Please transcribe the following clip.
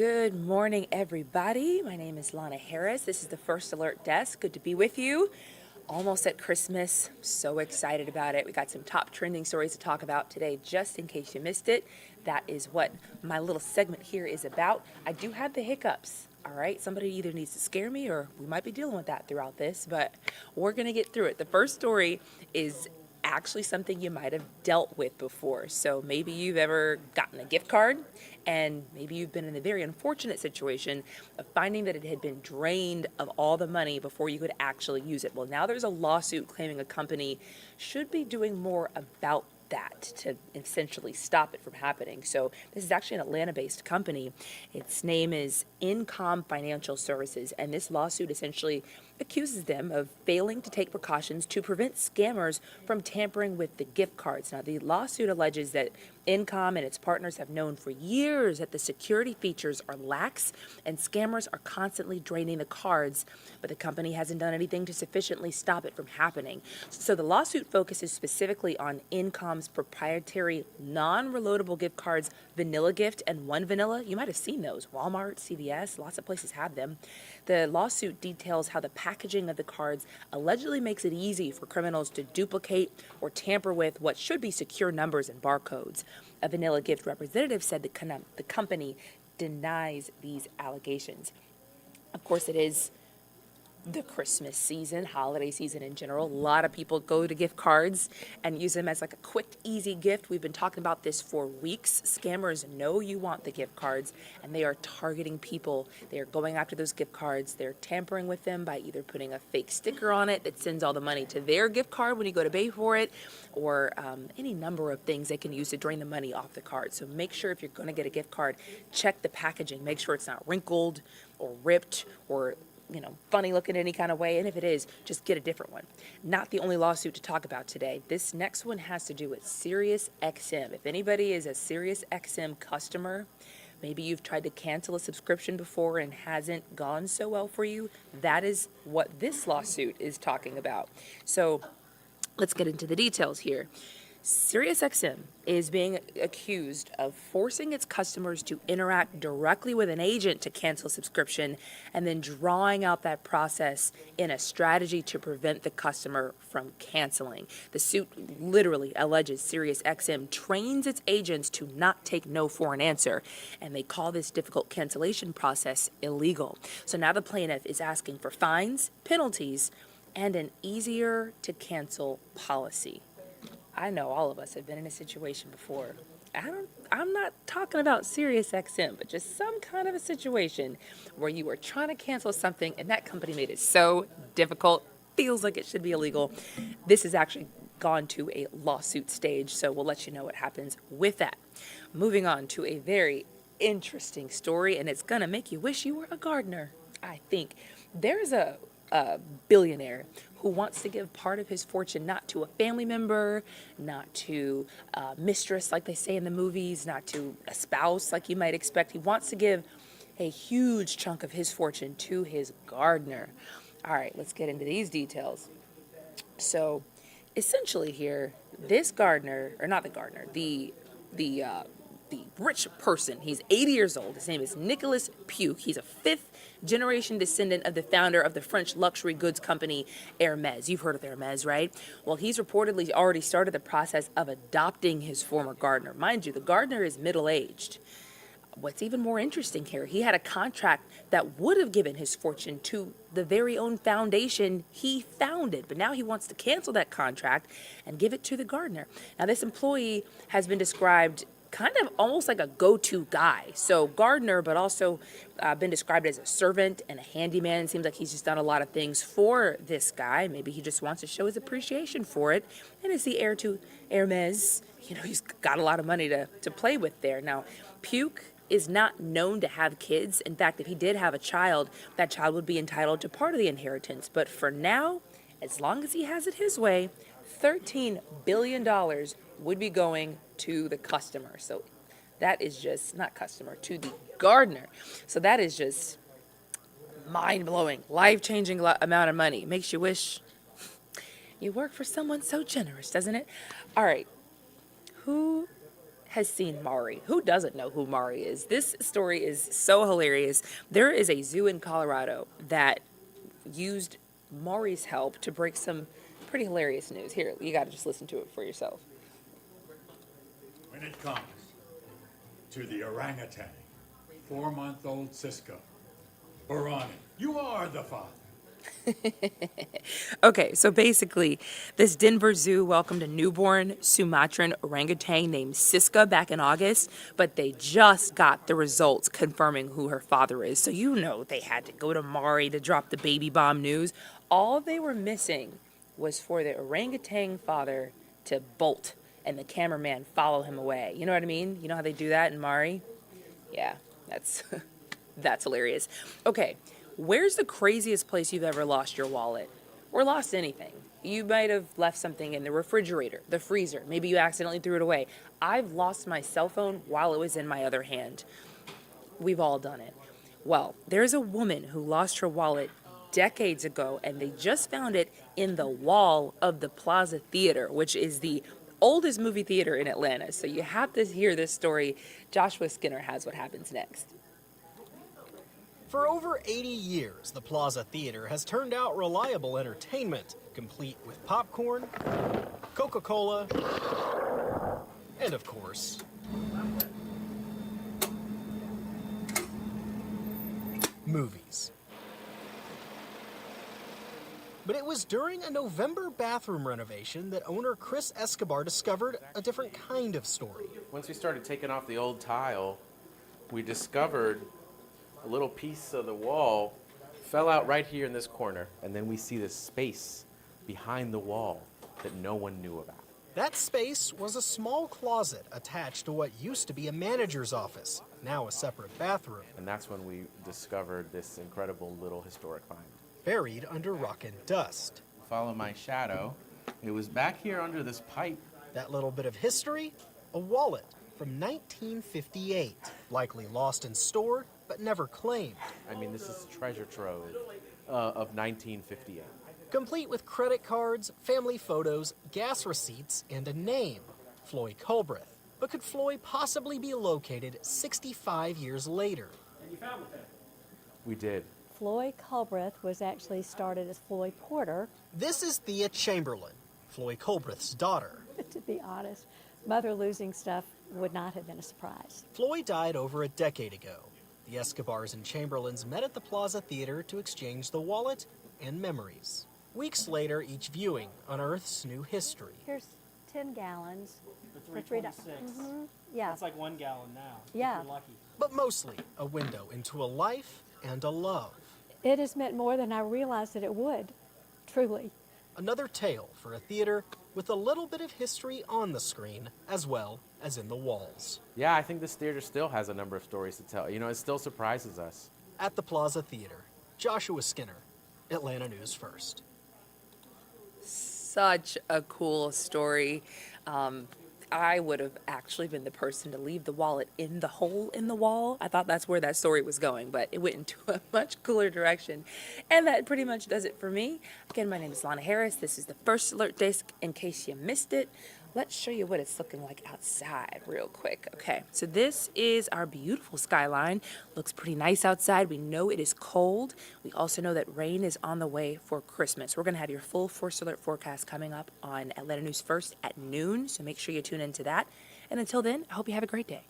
Good morning, everybody. My name is Lana Harris. This is the First Alert Desk. Good to be with you. Almost at Christmas. So excited about it. We got some top trending stories to talk about today, just in case you missed it. That is what my little segment here is about. I do have the hiccups. All right, somebody either needs to scare me or we might be dealing with that throughout this, but we're going to get through it. The first story is actually something you might have dealt with before. So maybe you've ever gotten a gift card and maybe you've been in the very unfortunate situation of finding that it had been drained of all the money before you could actually use it. Well, now there's a lawsuit claiming a company should be doing more about that to essentially stop it from happening. So this is actually an Atlanta-based company. Its name is Incom Financial Services, and this lawsuit essentially accuses them of failing to take precautions to prevent scammers from tampering with the gift cards. Now, the lawsuit alleges that Incom and its partners have known for years that the security features are lax and scammers are constantly draining the cards, but the company hasn't done anything to sufficiently stop it from happening. So the lawsuit focuses specifically on Incom's proprietary non-reloadable gift cards, Vanilla Gift and One Vanilla. You might have seen those. Walmart, CVS, lots of places have them. The lawsuit details how the packaging of the cards allegedly makes it easy for criminals to duplicate or tamper with what should be secure numbers and barcodes. A Vanilla Gift representative said the company denies these allegations. Of course, it is the Christmas season, holiday season in general. A lot of people go to gift cards and use them as like a quick, easy gift. We've been talking about this for weeks. Scammers know you want the gift cards and they are targeting people. They are going after those gift cards. They're tampering with them by either putting a fake sticker on it that sends all the money to their gift card when you go to pay for it, or any number of things they can use to drain the money off the card. So make sure if you're going to get a gift card, check the packaging. Make sure it's not wrinkled or ripped or funny looking any kind of way. And if it is, just get a different one. Not the only lawsuit to talk about today. This next one has to do with Sirius XM. If anybody is a Sirius XM customer, maybe you've tried to cancel a subscription before and hasn't gone so well for you, that is what this lawsuit is talking about. So let's get into the details here. SiriusXM is being accused of forcing its customers to interact directly with an agent to cancel a subscription and then drawing out that process in a strategy to prevent the customer from canceling. The suit literally alleges SiriusXM trains its agents to not take no for an answer, and they call this difficult cancellation process illegal. So now the plaintiff is asking for fines, penalties, and an easier to cancel policy. I know all of us have been in a situation before. I'm not talking about Sirius XM, but just some kind of a situation where you were trying to cancel something and that company made it so difficult, feels like it should be illegal. This has actually gone to a lawsuit stage, so we'll let you know what happens with that. Moving on to a very interesting story, and it's gonna make you wish you were a gardener, I think. There's a billionaire who wants to give part of his fortune not to a family member, not to a mistress like they say in the movies, not to a spouse like you might expect. He wants to give a huge chunk of his fortune to his gardener. All right, let's get into these details. So essentially here, this gardener, or not the gardener, the rich person. He's 80 years old. His name is Nicholas Puke. He's a fifth-generation descendant of the founder of the French luxury goods company Hermes. You've heard of Hermes, right? Well, he's reportedly already started the process of adopting his former gardener. Mind you, the gardener is middle-aged. What's even more interesting here, he had a contract that would have given his fortune to the very own foundation he founded, but now he wants to cancel that contract and give it to the gardener. Now, this employee has been described kind of almost like a go-to guy. So gardener, but also been described as a servant and a handyman. It seems like he's just done a lot of things for this guy. Maybe he just wants to show his appreciation for it. And is the heir to Hermes. He's got a lot of money to play with there. Now, Puke is not known to have kids. In fact, if he did have a child, that child would be entitled to part of the inheritance. But for now, as long as he has it his way, $13 billion would be going to the customer. So that is just, not customer, to the gardener. So that is just mind-blowing, life-changing amount of money. Makes you wish you work for someone so generous, doesn't it? All right. Who has seen Maury? Who doesn't know who Maury is? This story is so hilarious. There is a zoo in Colorado that used Maury's help to break some pretty hilarious news. Here, you got to just listen to it for yourself. When it comes to the orangutan, 4-month-old Cisco, Barani, you are the father. Okay, so basically, this Denver zoo welcomed a newborn Sumatran orangutan named Siska back in August, but they just got the results confirming who her father is. So you know they had to go to Maury to drop the baby bomb news. All they were missing was for the orangutan father to bolt and the cameraman follow him away. You know what I mean? You know how they do that in Maury? Yeah, that's that's hilarious. Okay, where's the craziest place you've ever lost your wallet? Or lost anything? You might have left something in the refrigerator, the freezer. Maybe you accidentally threw it away. I've lost my cell phone while it was in my other hand. We've all done it. Well, there's a woman who lost her wallet decades ago, and they just found it in the wall of the Plaza Theater, which is the oldest movie theater in Atlanta. So you have to hear this story. Joshua Skinner has what happens next. For over 80 years, the Plaza Theater has turned out reliable entertainment, complete with popcorn, Coca-Cola, and of course, movies. But it was during a November bathroom renovation that owner Chris Escobar discovered a different kind of story. Once we started taking off the old tile, we discovered a little piece of the wall fell out right here in this corner, and then we see this space behind the wall that no one knew about. That space was a small closet attached to what used to be a manager's office, now a separate bathroom, And that's when we discovered this incredible little historic find. buried under rock and dust. Follow my shadow. It was back here under this pipe. That little bit of history, a wallet from 1958, likely lost and stored, but never claimed. I mean, this is a treasure trove of 1958. Complete with credit cards, family photos, gas receipts, and a name, Floyd Culbreth. But could Floyd possibly be located 65 years later? We did. Floyd Culbreth was actually started as Floyd Porter. This is Thea Chamberlain, Floyd Culbreth's daughter. To be honest, mother losing stuff would not have been a surprise. Floyd died over a decade ago. The Escobars and Chamberlains met at the Plaza Theater to exchange the wallet and memories. Weeks later, each viewing unearths new history. Here's 10 gallons. For $3. 326. Yeah. That's like 1 gallon now. Yeah. If you're lucky. But mostly a window into a life and a love. It has meant more than I realized that it would, truly. Another tale for a theater with a little bit of history on the screen as well as in the walls. Yeah, I think this theater still has a number of stories to tell. You know, it still surprises us. At the Plaza Theater, Joshua Skinner, Atlanta News First. Such a cool story. I would have actually been the person to leave the wallet in the hole in the wall. I thought that's where that story was going, but it went into a much cooler direction. And that pretty much does it for me. Again, my name is Lana Harris. This is the First Alert Desk in case you missed it. Let's show you what it's looking like outside real quick. Okay, so this is our beautiful skyline. Looks pretty nice outside. We know it is cold. We also know that rain is on the way for Christmas. We're going to have your full First Alert forecast coming up on Atlanta News First at noon, so make sure you tune into that. And until then, I hope you have a great day.